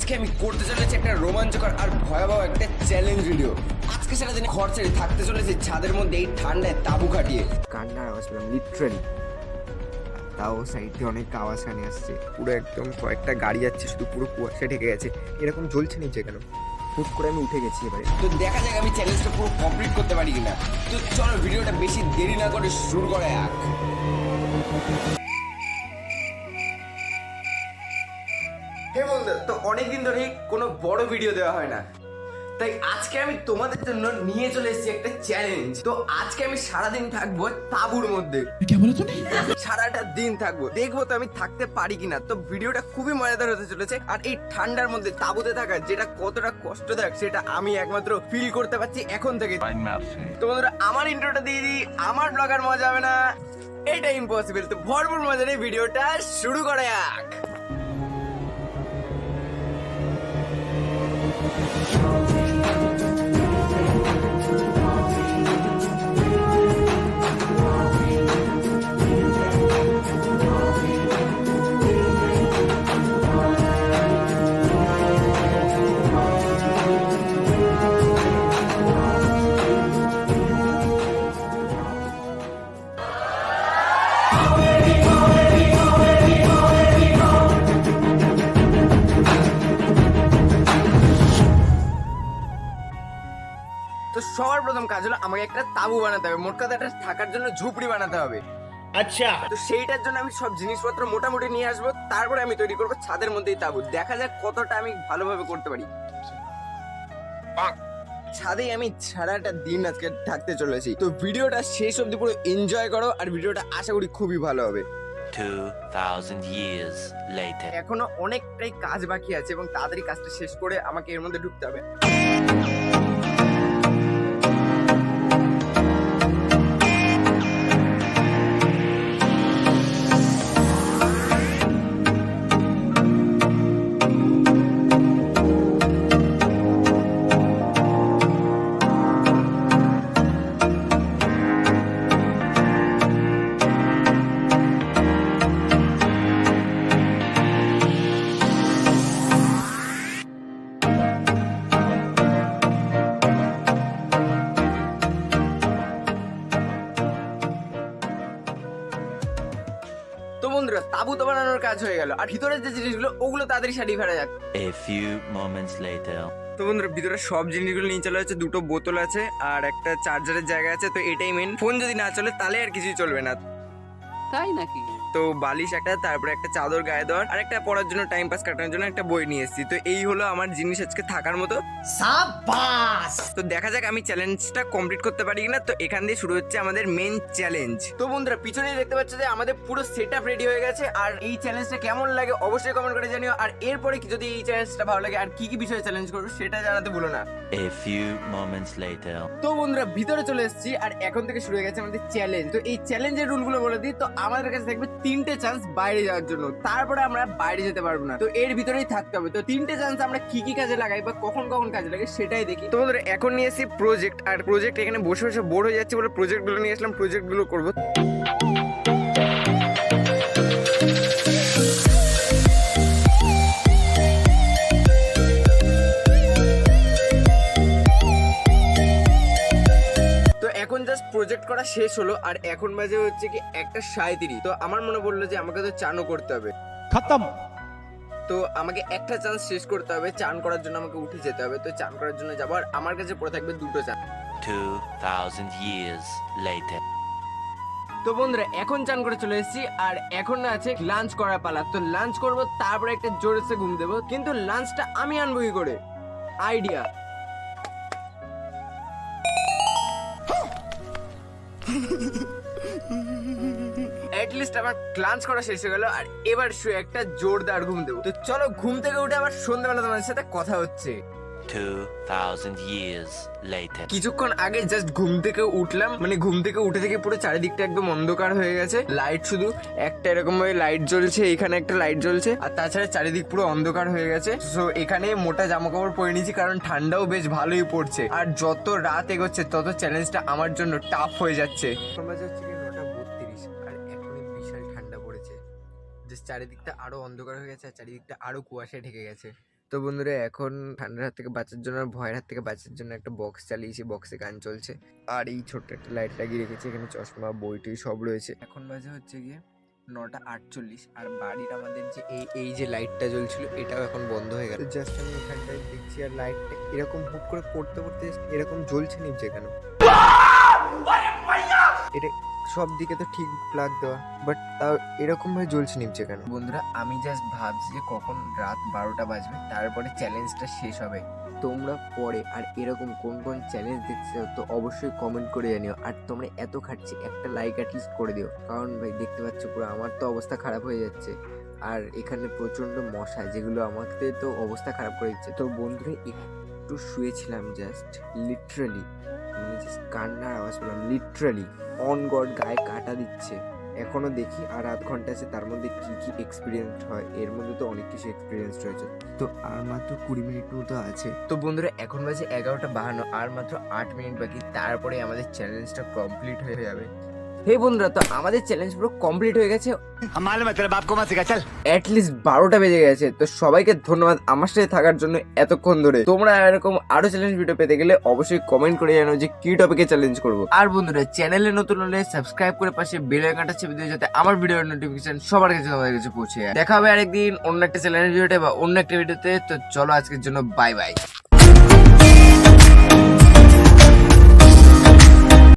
আজকে আমি করতে চলেছি একটা রোমাঞ্চকর আর ভয়াবহ একটা চ্যালেঞ্জ ভিডিও। আজকে সারাদিন ঘর ছেড়ে থাকতে চলেছি ছাদের মধ্যে এই ঠান্ডায় তাবু খাটিয়ে। কান্নার আওয়াজ পেলাম লিটারালি, তাও সাইড দিয়ে অনেক আওয়াজ কানে আসছে। পুরো একদম কয়েকটা গাড়ি যাচ্ছে, শুধু পুরো কুয়াশা ঢেকে গেছে। এরকম জ্বলছে নিচে কেন? হুট করে আমি উঠে গেছি এবারে। তো দেখা যাক আমি চ্যালেঞ্জটা পুরো কমপ্লিট করতে পারি কিনা। তো চলো ভিডিওটা বেশি দেরি না করে শুরু করা যাক। হে বন্ধু, তো অনেকদিন ধরে কোনো বড় ভিডিও দেওয়া হয় না, তাই আজকে আমি তোমাদের জন্য নিয়ে চলে এসেছি একটা চ্যালেঞ্জ। তো আজকে আমি সারাদিন থাকবো তাঁবুর মধ্যে। সারাটা দিন থাকবো, দেখবো তো আমি থাকতে পারি কিনা। তো ভিডিওটা খুবই মজাদার হতে চলেছে। আর এই ঠান্ডার মধ্যে তাঁবুতে থাকা যেটা কতটা কষ্টদায়ক সেটা আমি একমাত্র ফিল করতে পারছি এখন থেকে। তো বন্ধুরা, আমার ইন্ট্রোটা দিয়ে দিই, আমার ব্লগার মজা হবে না এটা ইম্পসিবল। তো ভরপুর মজার এই ভিডিওটা শুরু করা যাক। তো সবার প্রথম কাজ হলো আমাকে একটা তাঁবু বানাতে হবে, মোট কথা একটা থাকার জন্য ঝুপড়ি বানাতে হবে। আচ্ছা, তো সেইটার জন্য আমি সব জিনিসপত্র মোটামুটি নিয়ে আসবো, তারপরে আমি তৈরি করবো ছাদের মধ্যেই তাঁবু। দেখা যাক কতটা আমি ভালোভাবে করতে পারি। ছাদেই আমি সারাটা দিন আজকে থাকতে চলেছি। তো ভিডিওটা শেষ অবধি পুরো এনজয় করো, আর ভিডিওটা আশা করি খুবই ভালো হবে। 2000 years later. এখনো অনেকটাই কাজ বাকি আছে এবং তাড়াতাড়ি কাজটা শেষ করে আমাকে এর মধ্যে ঢুকতে হবে। তো বন্ধুরা, তাঁবু তো বানানোর কাজ হয়ে গেল, আর ভিতরের যে জিনিসগুলো ওগুলো তাড়াতাড়ি সারিয়ে ফেলা যাক। A few moments later. তো বন্ধুরা, ভিতরে সব জিনিসগুলো নিয়ে চলে যাচ্ছে। দুটো বোতল আছে আর একটা চার্জারের জায়গা আছে। তো এটাই মেন, ফোন যদি না চলে তাহলে আর কিছুই চলবে না। তাই নাকি? তো বালিশ একটা, তারপরে একটা চাদর গায়ে দেওয়ার, আর একটা পড়ার জন্য টাইম পাস কাটানোর জন্য একটা বই নিয়ে এসেছি। তো এই হলো আমার জিনিস আজকে থাকার মতো। সাবাস। তো দেখা যাক আমি চ্যালেঞ্জটা কমপ্লিট করতে পারি কিনা। তো এখান দিয়ে শুরু হচ্ছে আমাদের মেন চ্যালেঞ্জ। তো বন্ধুরা, পিছনেই দেখতে পাচ্ছ যে আমাদের পুরো সেটআপ রেডি হয়ে গেছে। আর এই চ্যালেঞ্জটা কেমন লাগে অবশ্যই কমেন্ট করে জানিও। আর এরপরে যদি এই চ্যালেঞ্জটা ভালো লাগে আর কি কি বিষয়ে চ্যালেঞ্জ করবো সেটা জানাতে ভুলো না। A few moments later. তো বন্ধুরা, ভিতরে চলে এসেছি আর এখন থেকে শুরু হয়ে গেছে আমাদের চ্যালেঞ্জ। তো এই চ্যালেঞ্জের রুলগুলো বলে দিই। তো আমাদের কাছে থাকবে 3টে চান্স বাইরে যাওয়ার জন্য, তারপরে আমরা বাইরে যেতে পারবো না। তো এর ভিতরেই থাকতে হবে। তো 3টে চান্স আমরা কি কি কাজে লাগাই বা কখন কখন কাজে লাগে সেটাই দেখি। তো বন্ধুরা, এখন নিয়ে এসেছি প্রজেক্ট। আর প্রজেক্ট এখানে বসে বসে বোর হয়ে যাচ্ছে বলে প্রজেক্ট গুলো নিয়ে আসলাম, প্রজেক্ট গুলো করবো। এখন জাস্ট প্রজেক্ট করা শেষ হলো আর এখন বাজে হচ্ছে কি 1:37। তো আমার মনে পড়লো যে আমাকে তো চানও করতে হবে। খতম। তো আমাকে একটা চান্স শেষ করতে হবে, চান করার জন্য আমাকে উঠে যেতে হবে। তো চান করার জন্য যাবো, আর আমার কাছে পড়ে থাকবে 2টো চান। 2000 years later. তো বন্ধুরা, এখন চান করে চলে এসেছি আর এখন না আছে লাঞ্চ করার পালা। তো লাঞ্চ করব, তারপরে একটা জোরেসে ঘুম দেবো। কিন্তু লাঞ্চটা আমি আনবো কি করে? আইডিয়া। অ্যাটলিস্ট আমার লাঞ্চ করা শেষ হয়ে গেল আর এবার শুয়ে একটা জোরদার ঘুম দেবো। তো চলো, ঘুম থেকে উঠে আবার সন্ধ্যাবেলা তোমাদের সাথে কথা হচ্ছে। 2000 years later. কিছুক্ষণ আগে জাস্ট ঘুম থেকে উঠলাম, মানে ঘুম থেকে উঠে থেকে পুরো চারিদিকটা একদম অন্ধকার হয়ে গেছে। লাইট শুধু একটা এরকম ভাবে লাইট জ্বলছে, এখানে একটা লাইট জ্বলছে, আর তাছাড়া চারিদিক পুরো অন্ধকার হয়ে গেছে। তো এখানে মোটা জামা কাপড় পরে নিয়েছি কারণ ঠান্ডাও বেশ ভালোই পড়ছে। আর যত রাত এগোচ্ছে তত চ্যালেঞ্জটা আমার জন্য টাফ হয়ে যাচ্ছে। হচ্ছে কি 9:32 আর এখনই বিশাল ঠান্ডা পড়েছে। জাস্ট চারিদিকটা আরো অন্ধকার হয়ে গেছে আর চারিদিকটা আরো কুয়াশায় ঢেকে গেছে। তো বন্ধুরা এখন ঠান্ডার হাত থেকে বাঁচার জন্য আর ভয়ের হাত থেকে বাঁচার জন্য একটা বক্স চালিয়েছি, বক্সে গান চলছে আর এই ছোট্ট একটা লাইট লাগিয়ে রেখেছি। এখানে চশমা বইটি সব রয়েছে। এখন বাজে হচ্ছে গিয়ে 9:48 আর বাড়ির আমাদের যে এই যে লাইটটা জ্বলছিল এটাও এখন বন্ধ হয়ে গেল। জাস্ট আমি এখানটায় দেখছি আর লাইটটা এরকম হুট করে পড়তে পড়তে এরকম জ্বলছে নিচে কেন, এটা সব দিকে তো ঠিক প্লাগ দেওয়া, বাট তাও এরকম ভাবে জ্বলছে নিচে কেন? বন্ধুরা আমি জাস্ট ভাবছি যে কখন রাত 12টা বাজবে, তারপরে চ্যালেঞ্জটা শেষ হবে। তোমরা পরে আর এরকম কোন কোন চ্যালেঞ্জ দেখতে চাও তো অবশ্যই কমেন্ট করে জানিও। আর তোমরা এত খাটছি একটা লাইক অ্যাটলিস্ট করে দিও, কারণ ভাই দেখতে পাচ্ছ পুরো আমার তো অবস্থা খারাপ হয়ে যাচ্ছে। আর এখানে প্রচন্ড মশা যেগুলো আমাকে তো অবস্থা খারাপ করে দিচ্ছে। তো বন্ধুরা একটু শুয়েছিলাম জাস্ট লিটারালি, মানে জাস্ট কান্নার আওয়াজ পেলাম লিটারালি। অন গড গায়ে কাটা দিচ্ছে। এখনো দেখি আর আধ ঘন্টা আছে, তার মধ্যে কি কি এক্সপিরিয়েন্স হয়। এর মধ্যে তো অনেক কিছু এক্সপিরিয়েন্স রয়েছে। তো আর মাত্র 20 মিনিট মতো আছে। তো বন্ধুরা এখন বাজে 11:52, আর মাত্র 8 মিনিট বাকি, তারপরে আমাদের চ্যালেঞ্জটা কমপ্লিট হয়ে যাবে। হে বন্ধুরা, তো আমাদের চ্যালেঞ্জ পুরো কমপ্লিট হয়ে গেছে। हम मालूम है तेरे बाप को मत सिखा चल। অ্যাটলিস্ট 12টা বেজে গেছে। তো সবাইকে ধন্যবাদ আমার সাথে থাকার জন্য এতক্ষণ ধরে। তোমরা এরকম আরো চ্যালেঞ্জ ভিডিও পেতে গেলে অবশ্যই কমেন্ট করে জানো যে কি টপিকে চ্যালেঞ্জ করবো। আর বন্ধুরা চ্যানেলে নতুন হলে সাবস্ক্রাইব করে পাশে বেল আইকনটা চেপে দিও, যাতে আমার ভিডিওর নোটিফিকেশন সবার কাছে তোমাদের কাছে পৌঁছে যায়। দেখা হবে আরেকদিন অন্য একটা চ্যালেঞ্জ ভিডিওতে বা অন্য একটা ভিডিওতে। তো চলো আজকের জন্য বাই বাই।